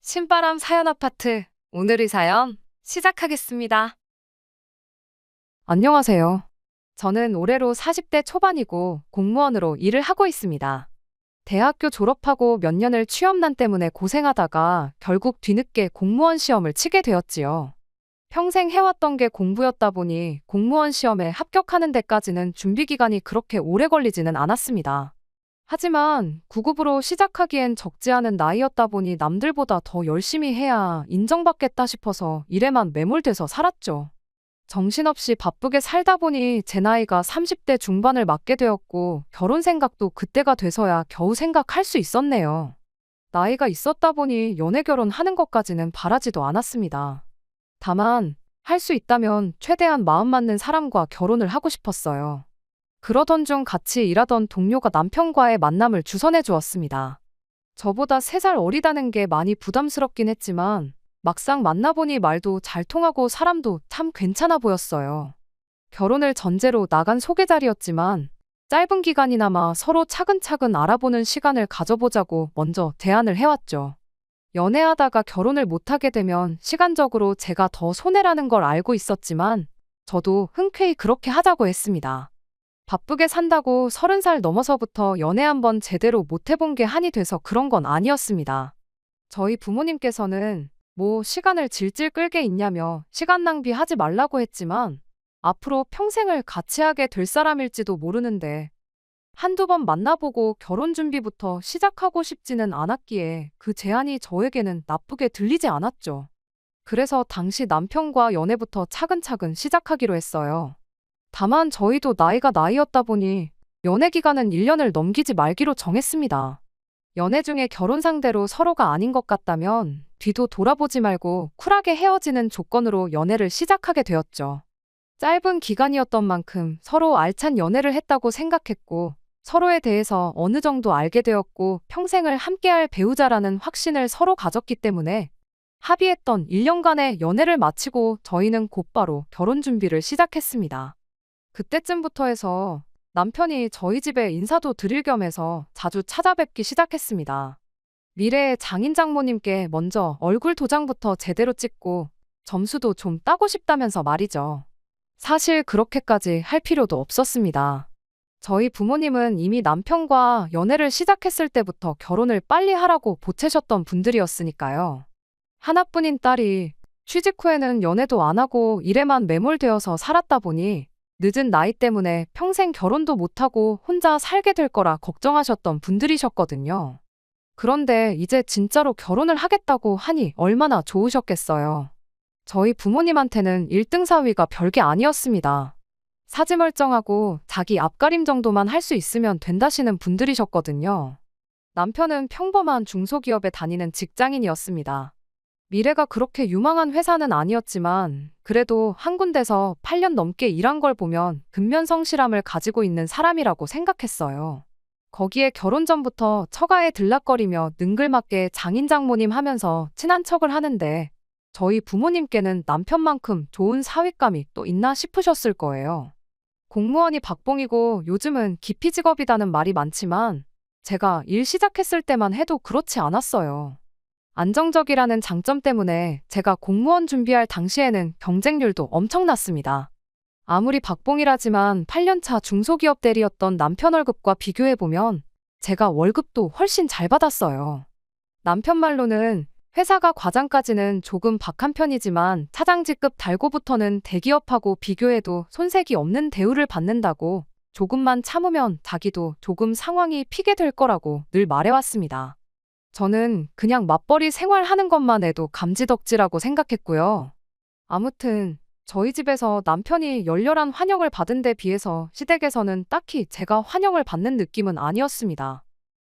신바람 사연 아파트. 오늘의 사연 시작하겠습니다. 안녕하세요. 저는 올해로 40대 초반이고 공무원으로 일을 하고 있습니다. 대학교 졸업하고 몇 년을 취업난 때문에 고생하다가 결국 뒤늦게 공무원 시험을 치게 되었지요. 평생 해왔던 게 공부였다 보니 공무원 시험에 합격하는 데까지는 준비 기간이 그렇게 오래 걸리지는 않았습니다. 하지만 9급으로 시작하기엔 적지 않은 나이였다 보니 남들보다 더 열심히 해야 인정받겠다 싶어서 일에만 매몰돼서 살았죠. 정신없이 바쁘게 살다 보니 제 나이가 30대 중반을 맞게 되었고 결혼 생각도 그때가 돼서야 겨우 생각할 수 있었네요. 나이가 있었다 보니 연애 결혼하는 것까지는 바라지도 않았습니다. 다만 할 수 있다면 최대한 마음 맞는 사람과 결혼을 하고 싶었어요. 그러던 중 같이 일하던 동료가 남편과의 만남을 주선해 주었습니다. 저보다 3살 어리다는 게 많이 부담스럽긴 했지만 막상 만나보니 말도 잘 통하고 사람도 참 괜찮아 보였어요. 결혼을 전제로 나간 소개 자리였지만 짧은 기간이나마 서로 차근차근 알아보는 시간을 가져보자고 먼저 제안을 해왔죠. 연애하다가 결혼을 못하게 되면 시간적으로 제가 더 손해라는 걸 알고 있었지만 저도 흔쾌히 그렇게 하자고 했습니다. 바쁘게 산다고 30살 넘어서부터 연애 한번 제대로 못 해본 게 한이 돼서 그런 건 아니었습니다. 저희 부모님께서는 뭐 시간을 질질 끌게 있냐며 시간 낭비하지 말라고 했지만 앞으로 평생을 같이 하게 될 사람일지도 모르는데 한두 번 만나보고 결혼 준비부터 시작하고 싶지는 않았기에 그 제안이 저에게는 나쁘게 들리지 않았죠. 그래서 당시 남편과 연애부터 차근차근 시작하기로 했어요. 다만 저희도 나이가 나이였다 보니 연애 기간은 1년을 넘기지 말기로 정했습니다. 연애 중에 결혼 상대로 서로가 아닌 것 같다면 뒤도 돌아보지 말고 쿨하게 헤어지는 조건으로 연애를 시작하게 되었죠. 짧은 기간이었던 만큼 서로 알찬 연애를 했다고 생각했고 서로에 대해서 어느 정도 알게 되었고 평생을 함께할 배우자라는 확신을 서로 가졌기 때문에 합의했던 1년간의 연애를 마치고 저희는 곧바로 결혼 준비를 시작했습니다. 그때쯤부터 해서 남편이 저희 집에 인사도 드릴 겸 해서 자주 찾아뵙기 시작했습니다. 미래의 장인 장모님께 먼저 얼굴 도장부터 제대로 찍고 점수도 좀 따고 싶다면서 말이죠. 사실 그렇게까지 할 필요도 없었습니다. 저희 부모님은 이미 남편과 연애를 시작했을 때부터 결혼을 빨리 하라고 보채셨던 분들이었으니까요. 하나뿐인 딸이 취직 후에는 연애도 안 하고 일에만 매몰되어서 살았다 보니 늦은 나이 때문에 평생 결혼도 못하고 혼자 살게 될 거라 걱정하셨던 분들이셨거든요. 그런데 이제 진짜로 결혼을 하겠다고 하니 얼마나 좋으셨겠어요. 저희 부모님한테는 1등 사위가 별게 아니었습니다. 사지 멀쩡하고 자기 앞가림 정도만 할 수 있으면 된다시는 분들이셨거든요. 남편은 평범한 중소기업에 다니는 직장인이었습니다. 미래가 그렇게 유망한 회사는 아니었지만 그래도 한 군데서 8년 넘게 일한 걸 보면 근면성실함을 가지고 있는 사람이라고 생각했어요. 거기에 결혼 전부터 처가에 들락거리며 능글맞게 장인 장모님 하면서 친한 척을 하는데 저희 부모님께는 남편만큼 좋은 사윗감이 또 있나 싶으셨을 거예요. 공무원이 박봉이고 요즘은 기피 직업이라는 말이 많지만 제가 일 시작했을 때만 해도 그렇지 않았어요. 안정적이라는 장점 때문에 제가 공무원 준비할 당시에는 경쟁률도 엄청났습니다. 아무리 박봉이라지만 8년차 중소기업 대리였던 남편 월급과 비교해보면 제가 월급도 훨씬 잘 받았어요. 남편 말로는 회사가 과장까지는 조금 박한 편이지만 차장직급 달고부터는 대기업하고 비교해도 손색이 없는 대우를 받는다고 조금만 참으면 자기도 조금 상황이 피게 될 거라고 늘 말해왔습니다. 저는 그냥 맞벌이 생활하는 것만 해도 감지덕지라고 생각했고요. 아무튼 저희 집에서 남편이 열렬한 환영을 받은 데 비해서 시댁에서는 딱히 제가 환영을 받는 느낌은 아니었습니다.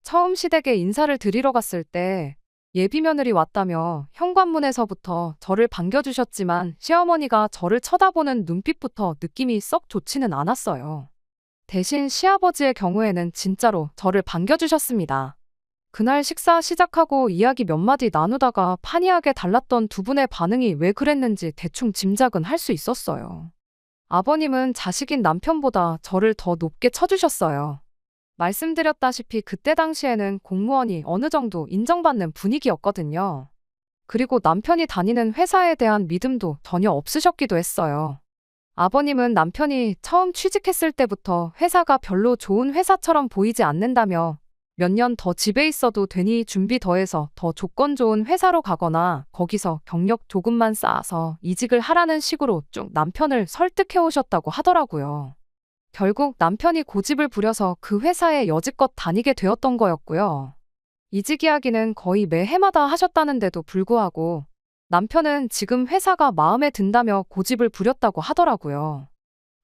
처음 시댁에 인사를 드리러 갔을 때 예비며느리 왔다며 현관문에서부터 저를 반겨주셨지만 시어머니가 저를 쳐다보는 눈빛부터 느낌이 썩 좋지는 않았어요. 대신 시아버지의 경우에는 진짜로 저를 반겨주셨습니다. 그날 식사 시작하고 이야기 몇 마디 나누다가 판이하게 달랐던 두 분의 반응이 왜 그랬는지 대충 짐작은 할 수 있었어요. 아버님은 자식인 남편보다 저를 더 높게 쳐주셨어요. 말씀드렸다시피 그때 당시에는 공무원이 어느 정도 인정받는 분위기였거든요. 그리고 남편이 다니는 회사에 대한 믿음도 전혀 없으셨기도 했어요. 아버님은 남편이 처음 취직했을 때부터 회사가 별로 좋은 회사처럼 보이지 않는다며 몇 년 더 집에 있어도 되니 준비 더해서 더 조건 좋은 회사로 가거나 거기서 경력 조금만 쌓아서 이직을 하라는 식으로 쭉 남편을 설득해 오셨다고 하더라고요. 결국 남편이 고집을 부려서 그 회사에 여지껏 다니게 되었던 거였고요. 이직 이야기는 거의 매해마다 하셨다는데도 불구하고 남편은 지금 회사가 마음에 든다며 고집을 부렸다고 하더라고요.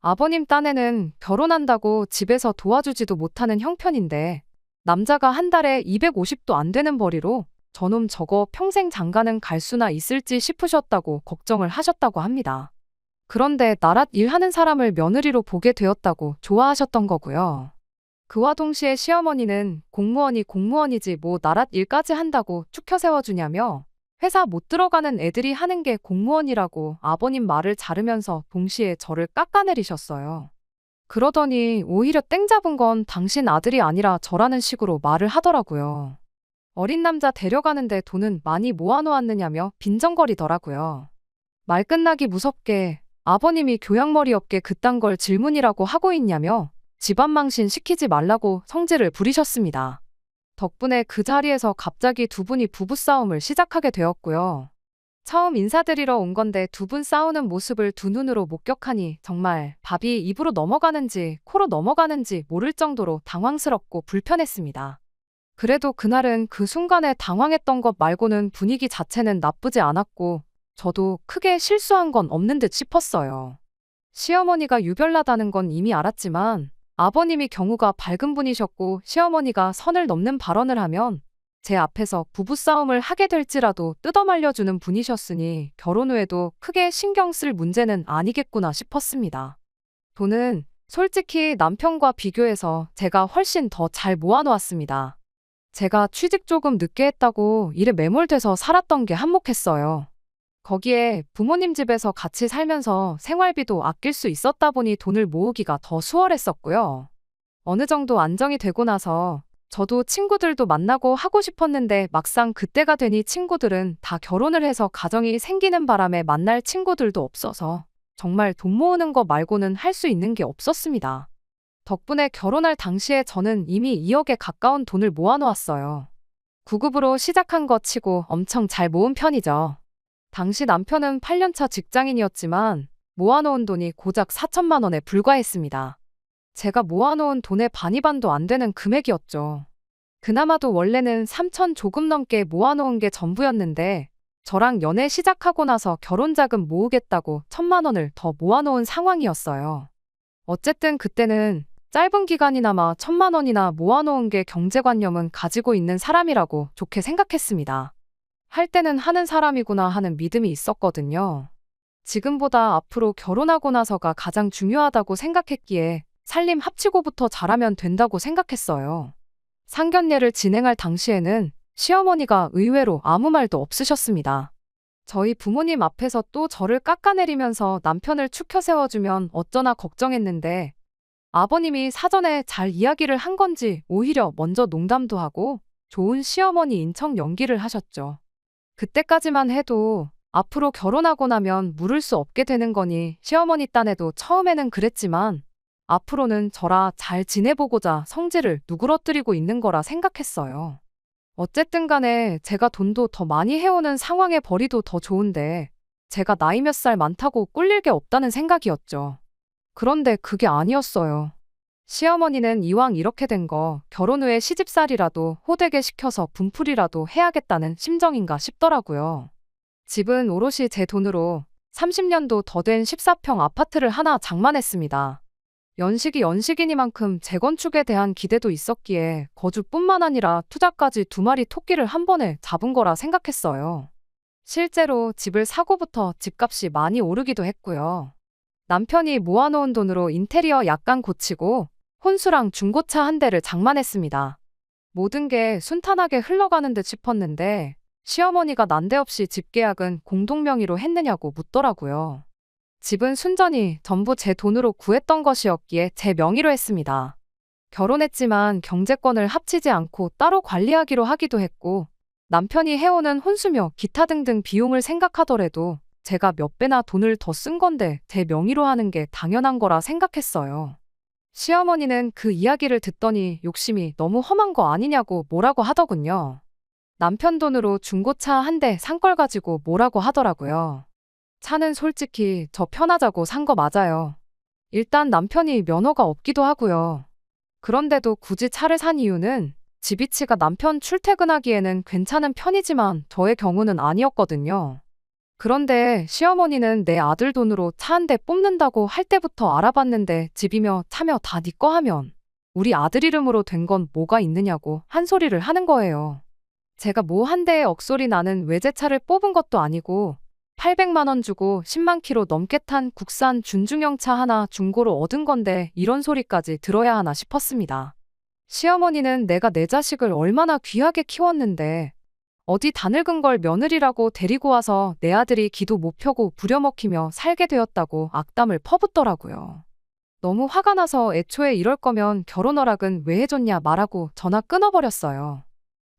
아버님 딴에는 결혼한다고 집에서 도와주지도 못하는 형편인데 남자가 한 달에 250도 안 되는 벌이로 저놈 저거 평생 장가는 갈 수나 있을지 싶으셨다고 걱정을 하셨다고 합니다. 그런데 나랏 일하는 사람을 며느리로 보게 되었다고 좋아하셨던 거고요. 그와 동시에 시어머니는 공무원이 공무원이지 뭐 나랏 일까지 한다고 축혀 세워주냐며 회사 못 들어가는 애들이 하는 게 공무원이라고 아버님 말을 자르면서 동시에 저를 깎아내리셨어요. 그러더니 오히려 땡 잡은 건 당신 아들이 아니라 저라는 식으로 말을 하더라고요. 어린 남자 데려가는데 돈은 많이 모아놓았느냐며 빈정거리더라고요. 말 끝나기 무섭게 아버님이 교양머리 없게 그딴 걸 질문이라고 하고 있냐며 집안 망신 시키지 말라고 성질을 부리셨습니다. 덕분에 그 자리에서 갑자기 두 분이 부부싸움을 시작하게 되었고요. 처음 인사드리러 온 건데 두 분 싸우는 모습을 두 눈으로 목격하니 정말 밥이 입으로 넘어가는지 코로 넘어가는지 모를 정도로 당황스럽고 불편했습니다. 그래도 그날은 그 순간에 당황했던 것 말고는 분위기 자체는 나쁘지 않았고 저도 크게 실수한 건 없는 듯 싶었어요. 시어머니가 유별나다는 건 이미 알았지만 아버님이 경우가 밝은 분이셨고 시어머니가 선을 넘는 발언을 하면 제 앞에서 부부싸움을 하게 될지라도 뜯어말려주는 분이셨으니 결혼 후에도 크게 신경 쓸 문제는 아니겠구나 싶었습니다. 돈은 솔직히 남편과 비교해서 제가 훨씬 더 잘 모아놓았습니다. 제가 취직 조금 늦게 했다고 일에 매몰돼서 살았던 게 한몫했어요. 거기에 부모님 집에서 같이 살면서 생활비도 아낄 수 있었다 보니 돈을 모으기가 더 수월했었고요. 어느 정도 안정이 되고 나서 저도 친구들도 만나고 하고 싶었는데 막상 그때가 되니 친구들은 다 결혼을 해서 가정이 생기는 바람에 만날 친구들도 없어서 정말 돈 모으는 거 말고는 할 수 있는 게 없었습니다. 덕분에 결혼할 당시에 저는 이미 2억에 가까운 돈을 모아놓았어요. 9급으로 시작한 거 치고 엄청 잘 모은 편이죠. 당시 남편은 8년차 직장인이었지만 모아놓은 돈이 고작 4천만 원에 불과했습니다. 제가 모아놓은 돈의 반이반도 안 되는 금액이었죠. 그나마도 원래는 3천 조금 넘게 모아놓은 게 전부였는데 저랑 연애 시작하고 나서 결혼자금 모으겠다고 1천만 원을 더 모아놓은 상황이었어요. 어쨌든 그때는 짧은 기간이나마 1천만 원이나 모아놓은 게 경제관념은 가지고 있는 사람이라고 좋게 생각했습니다. 할 때는 하는 사람이구나 하는 믿음이 있었거든요. 지금보다 앞으로 결혼하고 나서가 가장 중요하다고 생각했기에 살림 합치고부터 잘하면 된다고 생각했어요. 상견례를 진행할 당시에는 시어머니가 의외로 아무 말도 없으셨습니다. 저희 부모님 앞에서 또 저를 깎아내리면서 남편을 축혀 세워주면 어쩌나 걱정했는데 아버님이 사전에 잘 이야기를 한 건지 오히려 먼저 농담도 하고 좋은 시어머니인 척 연기를 하셨죠. 그때까지만 해도 앞으로 결혼하고 나면 물을 수 없게 되는 거니 시어머니 딴에도 처음에는 그랬지만 앞으로는 저라 잘 지내보고자 성질을 누그러뜨리고 있는 거라 생각했어요. 어쨌든 간에 제가 돈도 더 많이 해오는 상황에 벌이도 더 좋은데 제가 나이 몇 살 많다고 꿀릴 게 없다는 생각이었죠. 그런데 그게 아니었어요. 시어머니는 이왕 이렇게 된 거 결혼 후에 시집살이라도 호되게 시켜서 분풀이라도 해야겠다는 심정인가 싶더라고요. 집은 오롯이 제 돈으로 30년도 더 된 14평 아파트를 하나 장만했습니다. 연식이 연식이니만큼 재건축에 대한 기대도 있었기에 거주뿐만 아니라 투자까지 두 마리 토끼를 한 번에 잡은 거라 생각했어요. 실제로 집을 사고부터 집값이 많이 오르기도 했고요. 남편이 모아놓은 돈으로 인테리어 약간 고치고 혼수랑 중고차 한 대를 장만했습니다. 모든 게 순탄하게 흘러가는 듯 싶었는데 시어머니가 난데없이 집 계약은 공동명의로 했느냐고 묻더라고요. 집은 순전히 전부 제 돈으로 구했던 것이었기에 제 명의로 했습니다. 결혼했지만 경제권을 합치지 않고 따로 관리하기로 하기도 했고 남편이 해오는 혼수며 기타 등등 비용을 생각하더라도 제가 몇 배나 돈을 더 쓴 건데 제 명의로 하는 게 당연한 거라 생각했어요. 시어머니는 그 이야기를 듣더니 욕심이 너무 험한 거 아니냐고 뭐라고 하더군요. 남편 돈으로 중고차 한 대 산 걸 가지고 뭐라고 하더라고요. 차는 솔직히 저 편하자고 산 거 맞아요. 일단 남편이 면허가 없기도 하고요. 그런데도 굳이 차를 산 이유는 집 위치가 남편 출퇴근하기에는 괜찮은 편이지만 저의 경우는 아니었거든요. 그런데 시어머니는 내 아들 돈으로 차 한 대 뽑는다고 할 때부터 알아봤는데 집이며 차며 다 네 거 하면 우리 아들 이름으로 된 건 뭐가 있느냐고 한 소리를 하는 거예요. 제가 뭐 한 대에 억소리 나는 외제차를 뽑은 것도 아니고 800만 원 주고 10만 킬로 넘게 탄 국산 준중형 차 하나 중고로 얻은 건데 이런 소리까지 들어야 하나 싶었습니다. 시어머니는 내가 내 자식을 얼마나 귀하게 키웠는데 어디 다 늙은 걸 며느리라고 데리고 와서 내 아들이 기도 못 펴고 부려먹히며 살게 되었다고 악담을 퍼붓더라고요. 너무 화가 나서 애초에 이럴 거면 결혼 허락은 왜 해줬냐 말하고 전화 끊어버렸어요.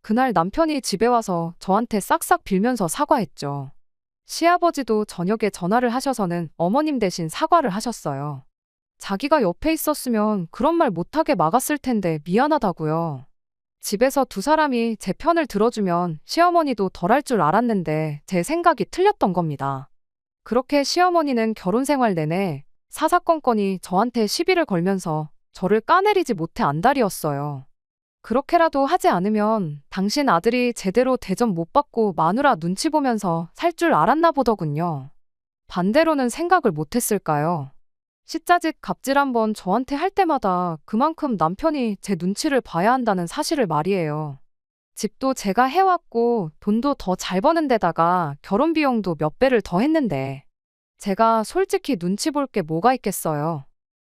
그날 남편이 집에 와서 저한테 싹싹 빌면서 사과했죠. 시아버지도 저녁에 전화를 하셔서는 어머님 대신 사과를 하셨어요. 자기가 옆에 있었으면 그런 말 못하게 막았을 텐데 미안하다고요. 집에서 두 사람이 제 편을 들어주면 시어머니도 덜할 줄 알았는데 제 생각이 틀렸던 겁니다. 그렇게 시어머니는 결혼 생활 내내 사사건건이 저한테 시비를 걸면서 저를 까내리지 못해 안달이었어요. 그렇게라도 하지 않으면 당신 아들이 제대로 대접 못 받고 마누라 눈치 보면서 살 줄 알았나 보더군요. 반대로는 생각을 못했을까요? 시자짓 갑질 한번 저한테 할 때마다 그만큼 남편이 제 눈치를 봐야 한다는 사실을 말이에요. 집도 제가 해왔고 돈도 더 잘 버는 데다가 결혼 비용도 몇 배를 더 했는데 제가 솔직히 눈치 볼 게 뭐가 있겠어요.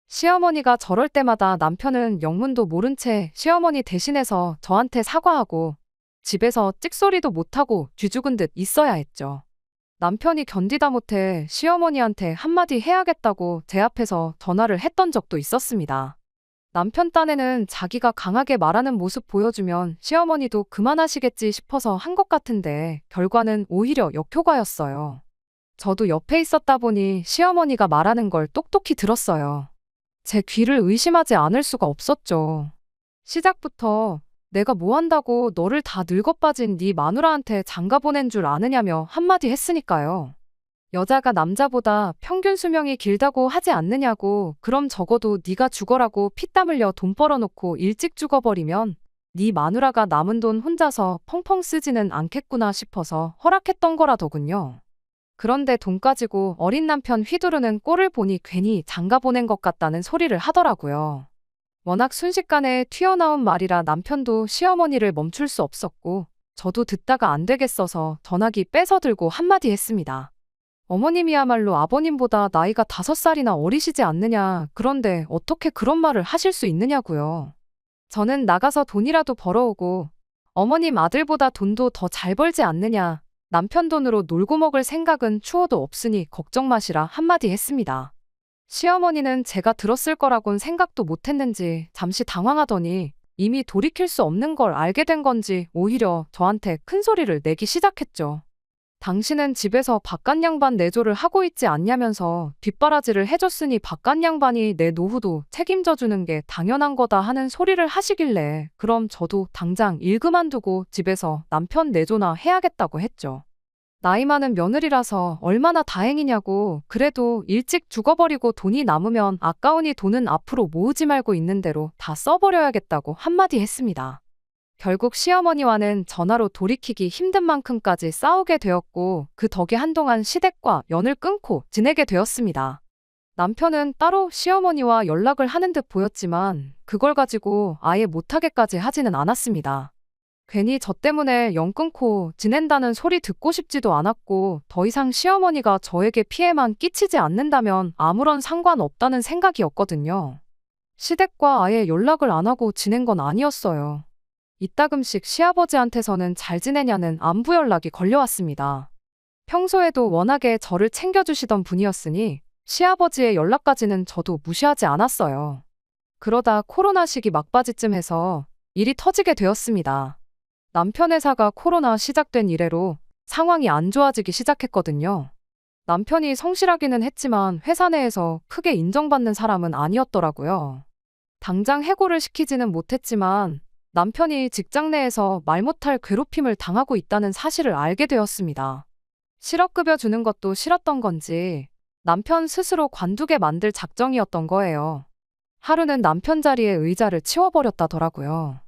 시어머니가 저럴 때마다 남편은 영문도 모른 채 시어머니 대신해서 저한테 사과하고 집에서 찍소리도 못하고 뒤죽은 듯 있어야 했죠. 남편이 견디다 못해 시어머니한테 한마디 해야겠다고 제 앞에서 전화를 했던 적도 있었습니다. 남편 딴에는 자기가 강하게 말하는 모습 보여주면 시어머니도 그만하시겠지 싶어서 한 것 같은데 결과는 오히려 역효과였어요. 저도 옆에 있었다 보니 시어머니가 말하는 걸 똑똑히 들었어요. 제 귀를 의심하지 않을 수가 없었죠. 시작부터 내가 뭐 한다고 너를 다 늙어빠진 네 마누라한테 장가 보낸 줄 아느냐며 한마디 했으니까요. 여자가 남자보다 평균 수명이 길다고 하지 않느냐고 그럼 적어도 네가 죽어라고 피땀 흘려 돈 벌어놓고 일찍 죽어버리면 네 마누라가 남은 돈 혼자서 펑펑 쓰지는 않겠구나 싶어서 허락했던 거라더군요. 그런데 돈 가지고 어린 남편 휘두르는 꼴을 보니 괜히 장가 보낸 것 같다는 소리를 하더라고요. 워낙 순식간에 튀어나온 말이라 남편도 시어머니를 멈출 수 없었고 저도 듣다가 안 되겠어서 전화기 뺏어 들고 한마디 했습니다. 어머님이야말로 아버님보다 나이가 5살이나 어리시지 않느냐. 그런데 어떻게 그런 말을 하실 수 있느냐고요. 저는 나가서 돈이라도 벌어오고 어머님 아들보다 돈도 더 잘 벌지 않느냐. 남편 돈으로 놀고 먹을 생각은 추워도 없으니 걱정 마시라 한마디 했습니다. 시어머니는 제가 들었을 거라곤 생각도 못했는지 잠시 당황하더니 이미 돌이킬 수 없는 걸 알게 된 건지 오히려 저한테 큰 소리를 내기 시작했죠. 당신은 집에서 바깥 양반 내조를 하고 있지 않냐면서 뒷바라지를 해줬으니 바깥 양반이 내 노후도 책임져 주는 게 당연한 거다 하는 소리를 하시길래 그럼 저도 당장 일 그만두고 집에서 남편 내조나 해야겠다고 했죠. 나이 많은 며느리라서 얼마나 다행이냐고. 그래도 일찍 죽어버리고 돈이 남으면 아까우니 돈은 앞으로 모으지 말고 있는 대로 다 써버려야겠다고 한마디 했습니다. 결국 시어머니와는 전화로 돌이키기 힘든 만큼까지 싸우게 되었고 그 덕에 한동안 시댁과 연을 끊고 지내게 되었습니다. 남편은 따로 시어머니와 연락을 하는 듯 보였지만 그걸 가지고 아예 못하게까지 하지는 않았습니다. 괜히 저 때문에 연 끊고 지낸다는 소리 듣고 싶지도 않았고 더 이상 시어머니가 저에게 피해만 끼치지 않는다면 아무런 상관없다는 생각이었거든요. 시댁과 아예 연락을 안 하고 지낸 건 아니었어요. 이따금씩 시아버지한테서는 잘 지내냐는 안부 연락이 걸려왔습니다. 평소에도 워낙에 저를 챙겨주시던 분이었으니 시아버지의 연락까지는 저도 무시하지 않았어요. 그러다 코로나 시기 막바지쯤 해서 일이 터지게 되었습니다. 남편 회사가 코로나 시작된 이래로 상황이 안 좋아지기 시작했거든요. 남편이 성실하기는 했지만 회사 내에서 크게 인정받는 사람은 아니었더라고요. 당장 해고를 시키지는 못했지만 남편이 직장 내에서 말 못할 괴롭힘을 당하고 있다는 사실을 알게 되었습니다. 실업급여 주는 것도 싫었던 건지 남편 스스로 관두게 만들 작정이었던 거예요. 하루는 남편 자리에 의자를 치워버렸다더라고요.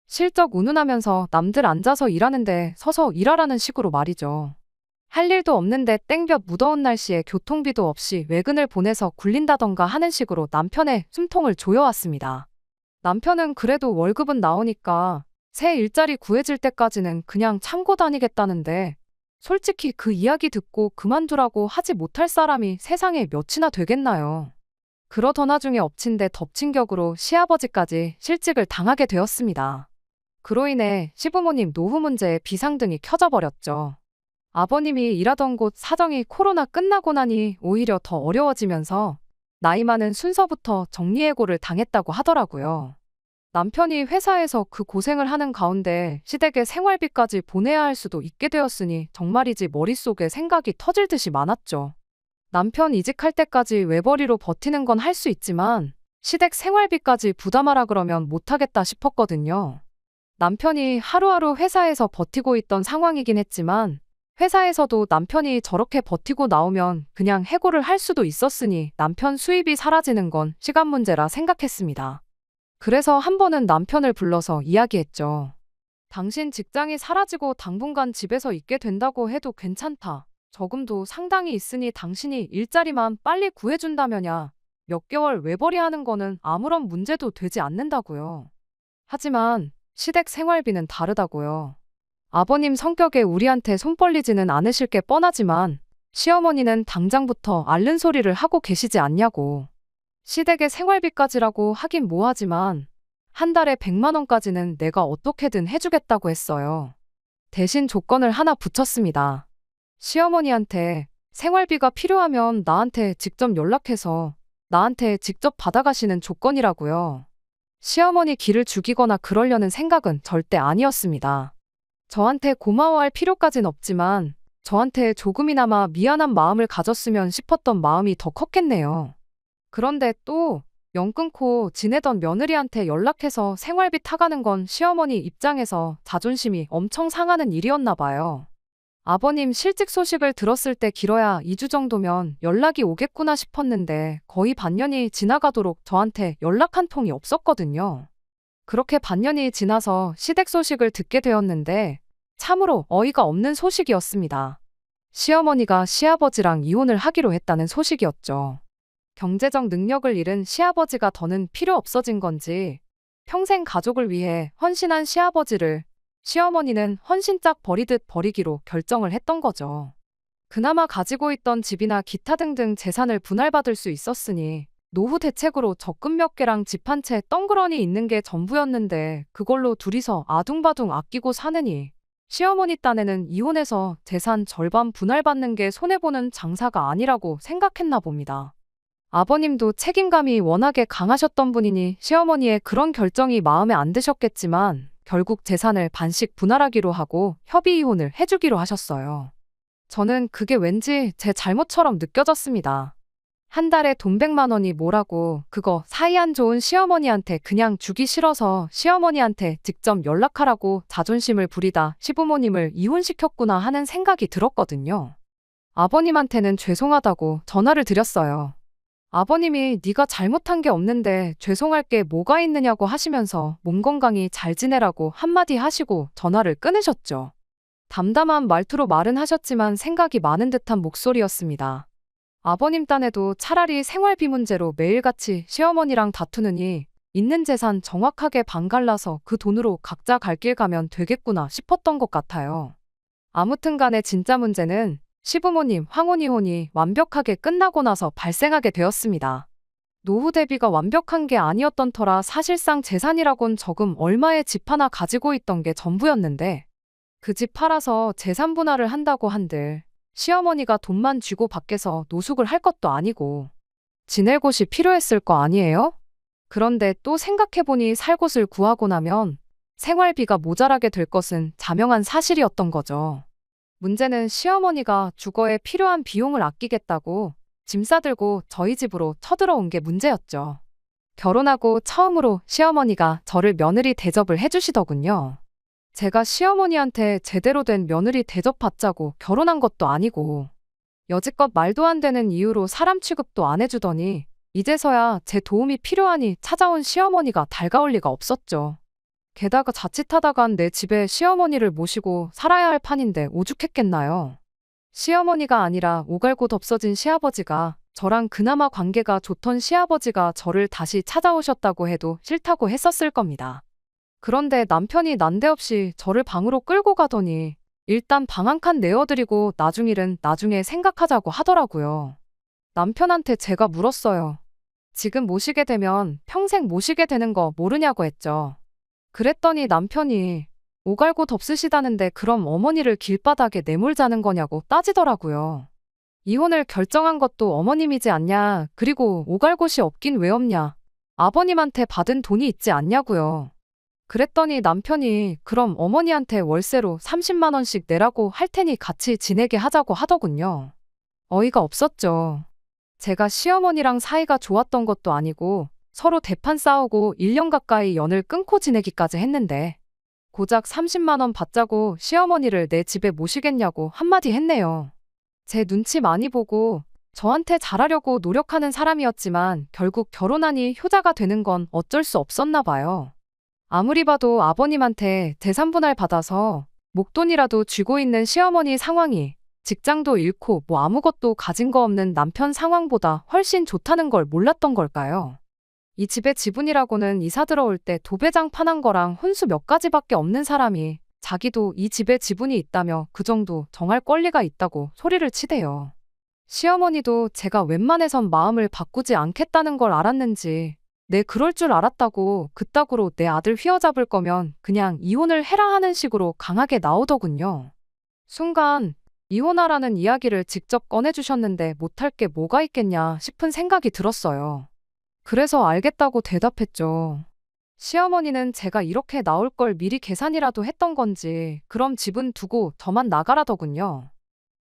실적 운운하면서 남들 앉아서 일하는데 서서 일하라는 식으로 말이죠. 할 일도 없는데 땡볕 무더운 날씨에 교통비도 없이 외근을 보내서 굴린다던가 하는 식으로 남편의 숨통을 조여왔습니다. 남편은 그래도 월급은 나오니까 새 일자리 구해질 때까지는 그냥 참고 다니겠다는데 솔직히 그 이야기 듣고 그만두라고 하지 못할 사람이 세상에 몇이나 되겠나요? 그러던 와중에 엎친 데 덮친 격으로 시아버지까지 실직을 당하게 되었습니다. 그로 인해 시부모님 노후 문제에 비상등이 켜져 버렸죠. 아버님이 일하던 곳 사정이 코로나 끝나고 나니 오히려 더 어려워지면서 나이 많은 순서부터 정리해고를 당했다고 하더라고요. 남편이 회사에서 그 고생을 하는 가운데 시댁에 생활비까지 보내야 할 수도 있게 되었으니 정말이지 머릿속에 생각이 터질 듯이 많았죠. 남편 이직할 때까지 외벌이로 버티는 건 할 수 있지만 시댁 생활비까지 부담하라 그러면 못하겠다 싶었거든요. 남편이 하루하루 회사에서 버티고 있던 상황이긴 했지만 회사에서도 남편이 저렇게 버티고 나오면 그냥 해고를 할 수도 있었으니 남편 수입이 사라지는 건 시간 문제라 생각했습니다. 그래서 한 번은 남편을 불러서 이야기했죠. 당신 직장이 사라지고 당분간 집에서 있게 된다고 해도 괜찮다. 저금도 상당히 있으니 당신이 일자리만 빨리 구해준다면야 몇 개월 외벌이 하는 거는 아무런 문제도 되지 않는다고요. 하지만 시댁 생활비는 다르다고요. 아버님 성격에 우리한테 손 벌리지는 않으실 게 뻔하지만 시어머니는 당장부터 앓는 소리를 하고 계시지 않냐고. 시댁의 생활비까지라고 하긴 뭐하지만 한 달에 100만 원까지는 내가 어떻게든 해주겠다고 했어요. 대신 조건을 하나 붙였습니다. 시어머니한테 생활비가 필요하면 나한테 직접 연락해서 나한테 직접 받아가시는 조건이라고요. 시어머니 기를 죽이거나 그러려는 생각은 절대 아니었습니다. 저한테 고마워할 필요까진 없지만 저한테 조금이나마 미안한 마음을 가졌으면 싶었던 마음이 더 컸겠네요. 그런데 또 연 끊고 지내던 며느리한테 연락해서 생활비 타가는 건 시어머니 입장에서 자존심이 엄청 상하는 일이었나 봐요. 아버님 실직 소식을 들었을 때 길어야 2주 정도면 연락이 오겠구나 싶었는데 거의 반년이 지나가도록 저한테 연락 한 통이 없었거든요. 그렇게 반년이 지나서 시댁 소식을 듣게 되었는데 참으로 어이가 없는 소식이었습니다. 시어머니가 시아버지랑 이혼을 하기로 했다는 소식이었죠. 경제적 능력을 잃은 시아버지가 더는 필요 없어진 건지 평생 가족을 위해 헌신한 시아버지를 시어머니는 헌신짝 버리듯 버리기로 결정을 했던 거죠. 그나마 가지고 있던 집이나 기타 등등 재산을 분할받을 수 있었으니 노후 대책으로 적금 몇 개랑 집 한 채 덩그러니 있는 게 전부였는데 그걸로 둘이서 아둥바둥 아끼고 사느니 시어머니 딴에는 이혼해서 재산 절반 분할받는 게 손해보는 장사가 아니라고 생각했나 봅니다. 아버님도 책임감이 워낙에 강하셨던 분이니 시어머니의 그런 결정이 마음에 안 드셨겠지만 결국 재산을 반씩 분할하기로 하고 협의 이혼을 해주기로 하셨어요. 저는 그게 왠지 제 잘못처럼 느껴졌습니다. 한 달에 돈 100만 원이 뭐라고 그거 사이 안 좋은 시어머니한테 그냥 주기 싫어서 시어머니한테 직접 연락하라고 자존심을 부리다 시부모님을 이혼시켰구나 하는 생각이 들었거든요. 아버님한테는 죄송하다고 전화를 드렸어요. 아버님이 네가 잘못한 게 없는데 죄송할 게 뭐가 있느냐고 하시면서 몸 건강히 잘 지내라고 한마디 하시고 전화를 끊으셨죠. 담담한 말투로 말은 하셨지만 생각이 많은 듯한 목소리였습니다. 아버님 딴에도 차라리 생활비 문제로 매일같이 시어머니랑 다투느니 있는 재산 정확하게 반 갈라서 그 돈으로 각자 갈 길 가면 되겠구나 싶었던 것 같아요. 아무튼 간에 진짜 문제는 시부모님 황혼이혼이 완벽하게 끝나고 나서 발생하게 되었습니다. 노후 대비가 완벽한 게 아니었던 터라 사실상 재산이라곤 적음 얼마의 집 하나 가지고 있던 게 전부였는데 그 집 팔아서 재산 분할을 한다고 한들 시어머니가 돈만 쥐고 밖에서 노숙을 할 것도 아니고 지낼 곳이 필요했을 거 아니에요? 그런데 또 생각해보니 살 곳을 구하고 나면 생활비가 모자라게 될 것은 자명한 사실이었던 거죠. 문제는 시어머니가 주거에 필요한 비용을 아끼겠다고 짐 싸들고 저희 집으로 쳐들어온 게 문제였죠. 결혼하고 처음으로 시어머니가 저를 며느리 대접을 해주시더군요. 제가 시어머니한테 제대로 된 며느리 대접받자고 결혼한 것도 아니고 여지껏 말도 안 되는 이유로 사람 취급도 안 해주더니 이제서야 제 도움이 필요하니 찾아온 시어머니가 달가울 리가 없었죠. 게다가 자칫하다간 내 집에 시어머니를 모시고 살아야 할 판인데 오죽했겠나요. 시어머니가 아니라 오갈곳 없어진 시아버지가 저랑 그나마 관계가 좋던 시아버지가 저를 다시 찾아오셨다고 해도 싫다고 했었을 겁니다. 그런데 남편이 난데없이 저를 방으로 끌고 가더니 일단 방 한 칸 내어드리고 나중 일은 나중에 생각하자고 하더라고요. 남편한테 제가 물었어요. 지금 모시게 되면 평생 모시게 되는 거 모르냐고 했죠. 그랬더니 남편이 오갈곳 없으시다는데 그럼 어머니를 길바닥에 내몰자는 거냐고 따지더라고요. 이혼을 결정한 것도 어머님이지 않냐, 그리고 오갈곳이 없긴 왜 없냐, 아버님한테 받은 돈이 있지 않냐고요. 그랬더니 남편이 그럼 어머니한테 월세로 30만 원씩 내라고 할 테니 같이 지내게 하자고 하더군요. 어이가 없었죠. 제가 시어머니랑 사이가 좋았던 것도 아니고 서로 대판 싸우고 1년 가까이 연을 끊고 지내기까지 했는데 고작 30만 원 받자고 시어머니를 내 집에 모시겠냐고 한마디 했네요. 제 눈치 많이 보고 저한테 잘하려고 노력하는 사람이었지만 결국 결혼하니 효자가 되는 건 어쩔 수 없었나 봐요. 아무리 봐도 아버님한테 재산분할 받아서 목돈이라도 쥐고 있는 시어머니 상황이 직장도 잃고 뭐 아무것도 가진 거 없는 남편 상황보다 훨씬 좋다는 걸 몰랐던 걸까요? 이 집의 지분이라고는 이사 들어올 때 도배장 파는 거랑 혼수 몇 가지밖에 없는 사람이 자기도 이 집에 지분이 있다며 그 정도 정할 권리가 있다고 소리를 치대요. 시어머니도 제가 웬만해선 마음을 바꾸지 않겠다는 걸 알았는지 내 그럴 줄 알았다고 그따구로 내 아들 휘어잡을 거면 그냥 이혼을 해라 하는 식으로 강하게 나오더군요. 순간 이혼하라는 이야기를 직접 꺼내주셨는데 못할 게 뭐가 있겠냐 싶은 생각이 들었어요. 그래서 알겠다고 대답했죠. 시어머니는 제가 이렇게 나올 걸 미리 계산이라도 했던 건지 그럼 집은 두고 저만 나가라더군요.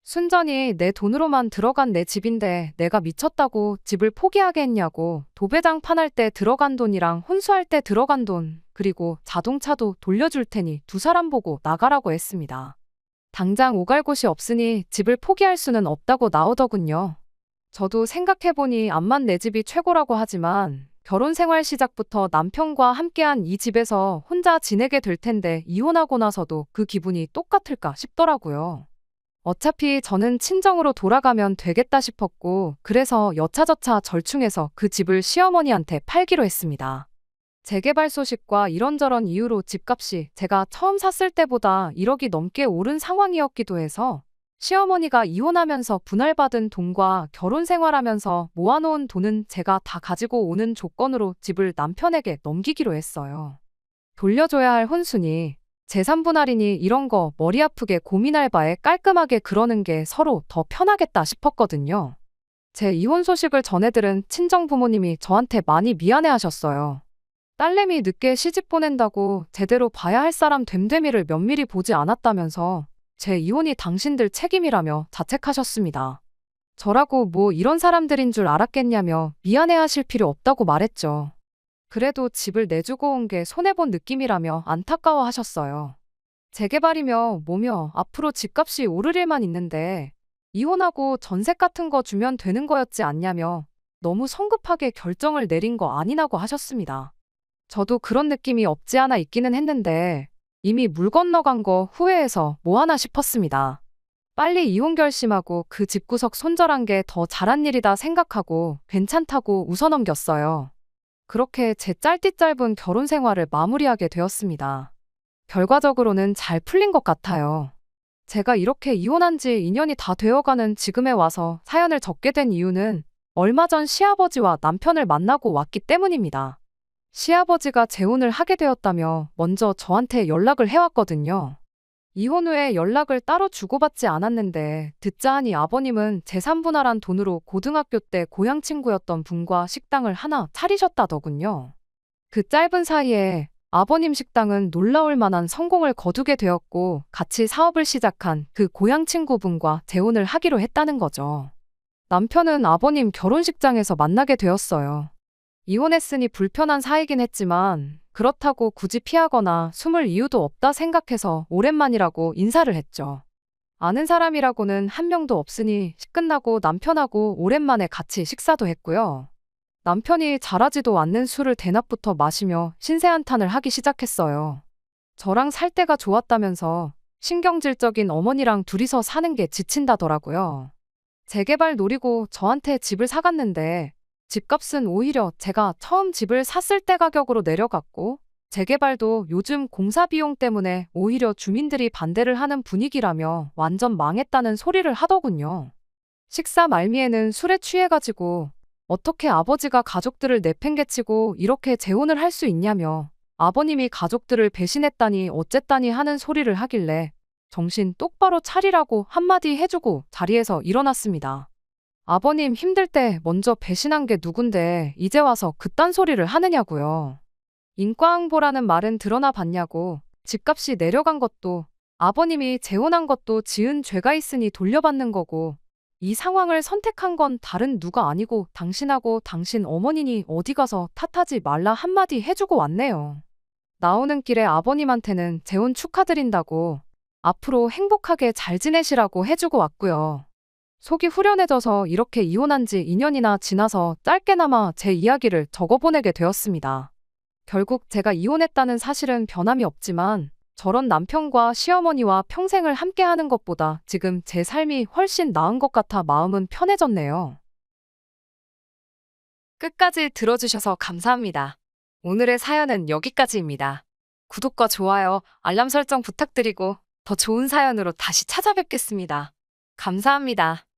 순전히 내 돈으로만 들어간 내 집인데 내가 미쳤다고 집을 포기하게 했냐고 도배장 판할 때 들어간 돈이랑 혼수할 때 들어간 돈 그리고 자동차도 돌려줄 테니 두 사람 보고 나가라고 했습니다. 당장 오갈 곳이 없으니 집을 포기할 수는 없다고 나오더군요. 저도 생각해보니 암만 내 집이 최고라고 하지만 결혼 생활 시작부터 남편과 함께한 이 집에서 혼자 지내게 될 텐데 이혼하고 나서도 그 기분이 똑같을까 싶더라고요. 어차피 저는 친정으로 돌아가면 되겠다 싶었고 그래서 여차저차 절충해서 그 집을 시어머니한테 팔기로 했습니다. 재개발 소식과 이런저런 이유로 집값이 제가 처음 샀을 때보다 1억이 넘게 오른 상황이었기도 해서 시어머니가 이혼하면서 분할받은 돈과 결혼 생활하면서 모아놓은 돈은 제가 다 가지고 오는 조건으로 집을 남편에게 넘기기로 했어요. 돌려줘야 할 혼수니 재산 분할이니 이런 거 머리 아프게 고민할 바에 깔끔하게 그러는 게 서로 더 편하겠다 싶었거든요. 제 이혼 소식을 전해들은 친정 부모님이 저한테 많이 미안해하셨어요. 딸내미 늦게 시집 보낸다고 제대로 봐야 할 사람 됨됨이를 면밀히 보지 않았다면서 제 이혼이 당신들 책임이라며 자책하셨습니다. 저라고 뭐 이런 사람들인 줄 알았겠냐며 미안해하실 필요 없다고 말했죠. 그래도 집을 내주고 온 게 손해본 느낌이라며 안타까워하셨어요. 재개발이며 뭐며 앞으로 집값이 오를 일만 있는데 이혼하고 전세 같은 거 주면 되는 거였지 않냐며 너무 성급하게 결정을 내린 거 아니냐고 하셨습니다. 저도 그런 느낌이 없지 않아 있기는 했는데 이미 물 건너간 거 후회해서 뭐하나 싶었습니다. 빨리 이혼 결심하고 그 집구석 손절한 게 더 잘한 일이다 생각하고 괜찮다고 웃어넘겼어요. 그렇게 제 짧디 짧은 결혼 생활을 마무리하게 되었습니다. 결과적으로는 잘 풀린 것 같아요. 제가 이렇게 이혼한 지 2년이 다 되어가는 지금에 와서 사연을 적게 된 이유는 얼마 전 시아버지와 남편을 만나고 왔기 때문입니다. 시아버지가 재혼을 하게 되었다며 먼저 저한테 연락을 해왔거든요. 이혼 후에 연락을 따로 주고받지 않았는데 듣자 하니 아버님은 재산 분할한 돈으로 고등학교 때 고향 친구였던 분과 식당을 하나 차리셨다더군요. 그 짧은 사이에 아버님 식당은 놀라울 만한 성공을 거두게 되었고 같이 사업을 시작한 그 고향 친구분과 재혼을 하기로 했다는 거죠. 남편은 아버님 결혼식장에서 만나게 되었어요. 이혼했으니 불편한 사이긴 했지만 그렇다고 굳이 피하거나 숨을 이유도 없다 생각해서 오랜만이라고 인사를 했죠. 아는 사람이라고는 한 명도 없으니 끝나고 남편하고 오랜만에 같이 식사도 했고요. 남편이 잘하지도 않는 술을 대낮부터 마시며 신세한탄을 하기 시작했어요. 저랑 살 때가 좋았다면서 신경질적인 어머니랑 둘이서 사는 게 지친다더라고요. 재개발 노리고 저한테 집을 사갔는데 집값은 오히려 제가 처음 집을 샀을 때 가격으로 내려갔고 재개발도 요즘 공사 비용 때문에 오히려 주민들이 반대를 하는 분위기라며 완전 망했다는 소리를 하더군요. 식사 말미에는 술에 취해가지고 어떻게 아버지가 가족들을 내팽개치고 이렇게 재혼을 할 수 있냐며 아버님이 가족들을 배신했다니 어쨌다니 하는 소리를 하길래 정신 똑바로 차리라고 한마디 해주고 자리에서 일어났습니다. 아버님 힘들 때 먼저 배신한 게 누군데 이제 와서 그딴 소리를 하느냐고요. 인과응보라는 말은 드러나 봤냐고. 집값이 내려간 것도 아버님이 재혼한 것도 지은 죄가 있으니 돌려받는 거고 이 상황을 선택한 건 다른 누가 아니고 당신하고 당신 어머니니 어디 가서 탓하지 말라 한마디 해주고 왔네요. 나오는 길에 아버님한테는 재혼 축하드린다고 앞으로 행복하게 잘 지내시라고 해주고 왔고요. 속이 후련해져서 이렇게 이혼한 지 2년이나 지나서 짧게나마 제 이야기를 적어보내게 되었습니다. 결국 제가 이혼했다는 사실은 변함이 없지만 저런 남편과 시어머니와 평생을 함께하는 것보다 지금 제 삶이 훨씬 나은 것 같아 마음은 편해졌네요. 끝까지 들어주셔서 감사합니다. 오늘의 사연은 여기까지입니다. 구독과 좋아요, 알람 설정 부탁드리고 더 좋은 사연으로 다시 찾아뵙겠습니다. 감사합니다.